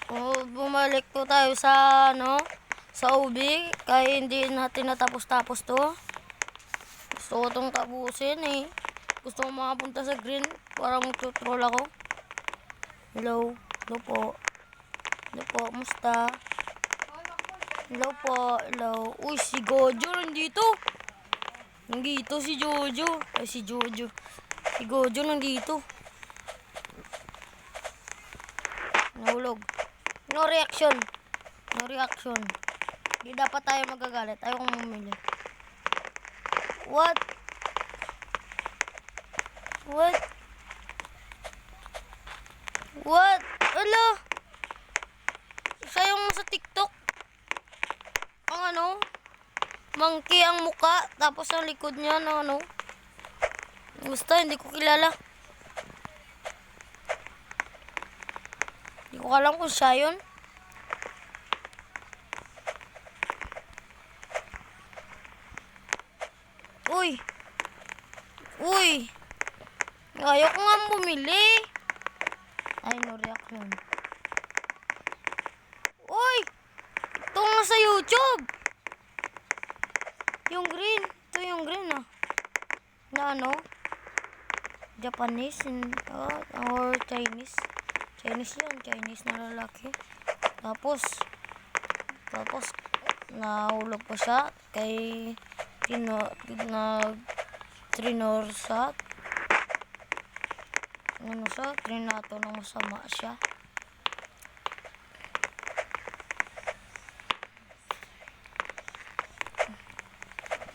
Bumalik po tayo sa sa ubi. Kaya hindi natin natapos-tapos to. Gusto ko itong tapusin eh. Gusto ko makapunta sa green para mag-tutrol ako. Hello. Hello po. Hello po. Musta? Hello po. Hello. Uy, si Gojo nandito. Nandito si Jojo. Ay, si Jojo. Si Gojo nandito. Nahulog. No reaction. No reaction. Di dapat tayo magagalit. Ayaw kong bumili. What? What? What? Ala? Sayang mo sa TikTok. Ang monkey ang muka. Tapos ang likod niya basta hindi ko kilala. Hindi ko alam kung siya yun. Uy! Uy! Ayaw ko nga bumili. Ay, no reaction. Uy! Ito nga sa YouTube. Yung green. Ito yung green na Japanese or Chinese. Chinese yan. Chinese na lalaki. Tapos nahulog pa siya kay trinorsat. Trinato ng masama siya.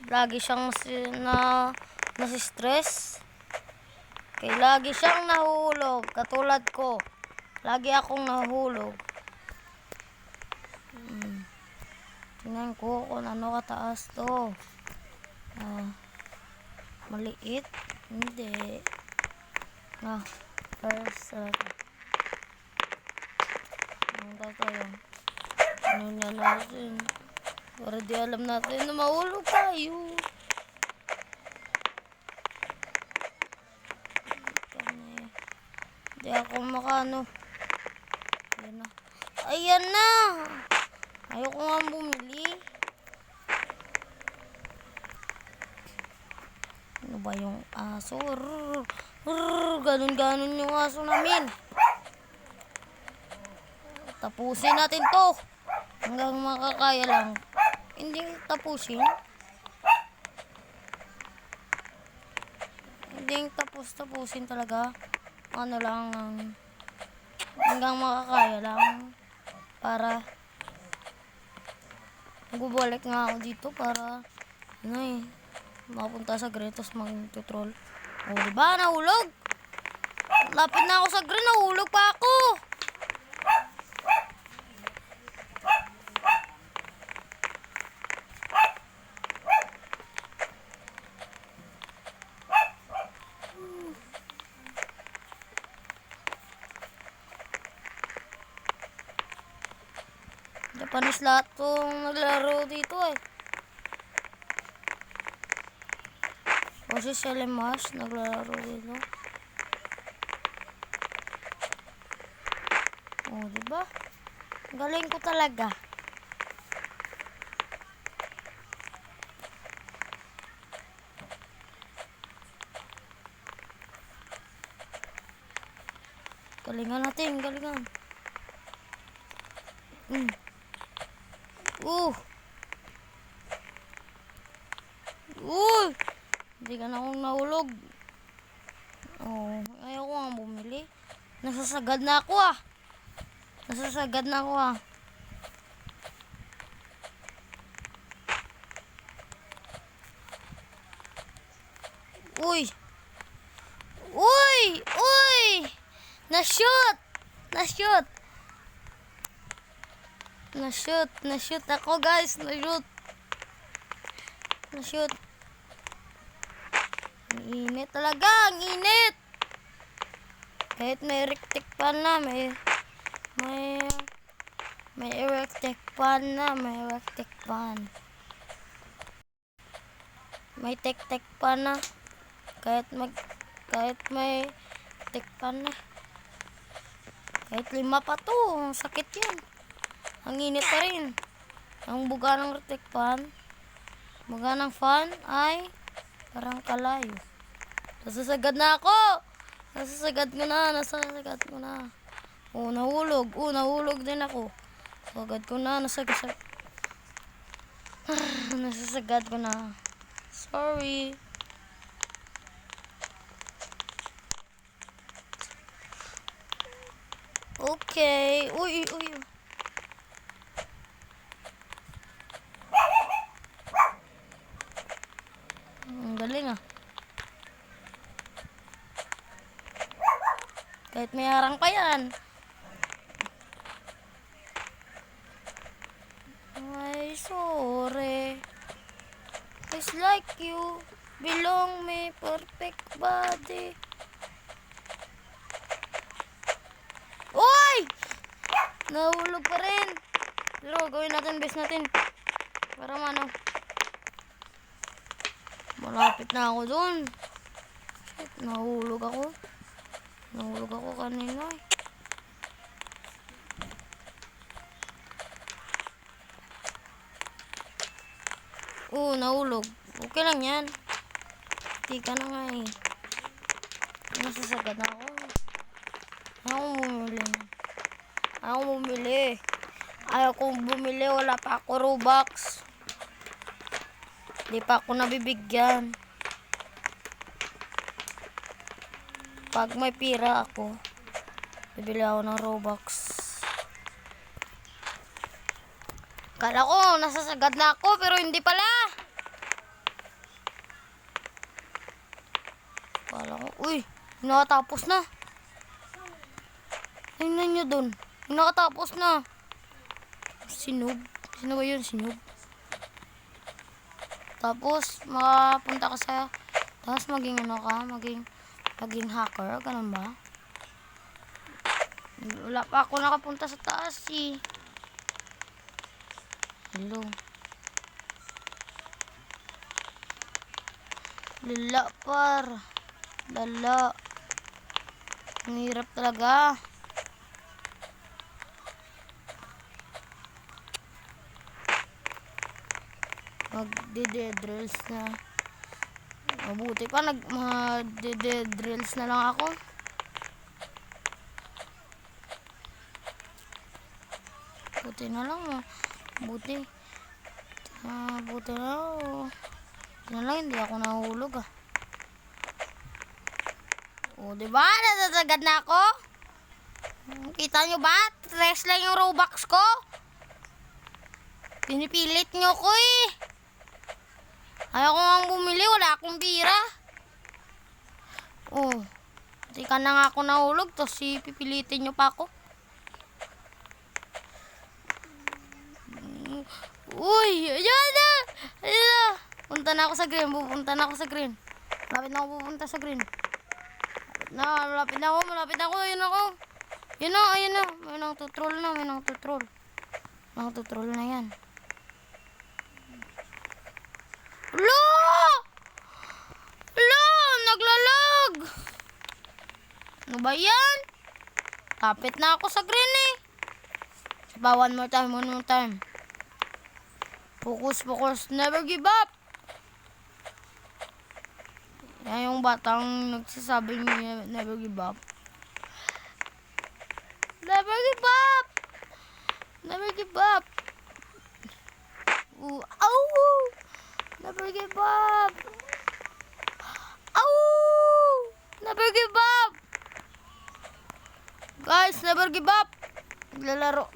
Lagi siyang nasi-stress. Kaya lagi siyang nahulog. Katulad ko. Lagi akong nahulog. Tingnan ko kung ano kataas to. Maliit. Hindi. First ano tayo? Ano niya natin? Para di alam natin na mahulog tayo. Di ako makano. Ayan na. Ayan na! Ayoko nga bumili. Ano ba yung aso? Ganun-ganun yung aso namin. Tapusin natin to. Hanggang makakaya lang. Hindi tapusin. Hindi tapusin talaga. Ano lang hanggang makakaya lang. Para magbabalik nga ako dito para mapunta sa green tapos mag-tutrol. Diba? Nahulog? Lapit na ako sa green. Nahulog pa ako. Japanese lahat tong naglaro dito eh. O si Selemas naglaro dito. Diba? Galing ko talaga. Galingan natin, galingan. Hindi ka na akong nahulog. Ayaw ko nga bumili. Nasasagad na ako Uy! Na-shoot ako guys. Na-shoot. Ang init talaga. Ang init. Kahit may electric pan na. May electric pan na. May tek-tek pan na. Kahit may tek pan na. Kahit 5 pa to, sakit yun. Ang init pa rin. Ang buga ng retek fan, buga ng fan ay parang kalayo. Nasasagad na ako! Nasasagad ko na. Nahulog din ako. Sagad ko na, nasasagad ko na. Sorry. Okay. Uy. Ang galing ah. Kahit may harang pa yan. Ay, sorry. It's like you belong me perfect body. Uy! Nahulog pa rin. Pero gawin natin best natin. Para malapit na ako dun. Shit, nahulog ako. Nahulog ako kanina eh. Nahulog. Okay lang yan. Hindi ka na nga eh. Nasasagad na ako. Ayaw kong bumili. Wala pa ako Robux. Hindi pa ako nabibigyan. Pag may pira ako, bibili ako ng Robux. Kala ko, nasasagad na ako, pero hindi pala. Kala ko, nakatapos na. Tingnan nyo dun. Nakatapos na. Sinub. Sino ba yun? Sinub. Tapos, makapunta ka sa, tapos maging hacker. Ganun ba? Wala pa ako nakapunta sa taas eh. Hello. Lala. Ang hirap talaga. Magde-drills na. Mabuti pa magde-drills na lang ako. Buti na lang. Buti na lang hindi ako nahulog ah. Diba? Nasasagad na ako. Kita nyo ba? 3 lang yung Robux ko. Pinipilit nyo ko eh. Ayaw ko nga bumili. Wala akong pira. Hindi ka na nga ako nahulog. Tapos pipilitin nyo pa ako. Ayan na. Punta na ako sa green. Malapit na ako pupunta sa green. Malapit na ako. Ayun ako. Ayun na. May nang tutrol na. Nang tutrol na yan. Naglalag. Ano ba yan? Lapit na ako sa green eh. One more time. Focus. Never give up. Yan yung batang nagsasabing never give up. Never give up. Never give up. Never give up. Never give up. Guys, never give up. Maglalaro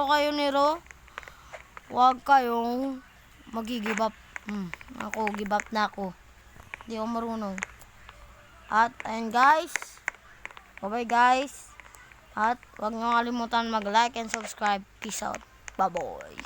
kayo nero. Huwag kayong mag-give up. Ako, give up na ako. Hindi ako marunong. At, ayun guys. Bye-bye guys. At, huwag nyo kalimutan mag-like and subscribe. Peace out. Bye-bye.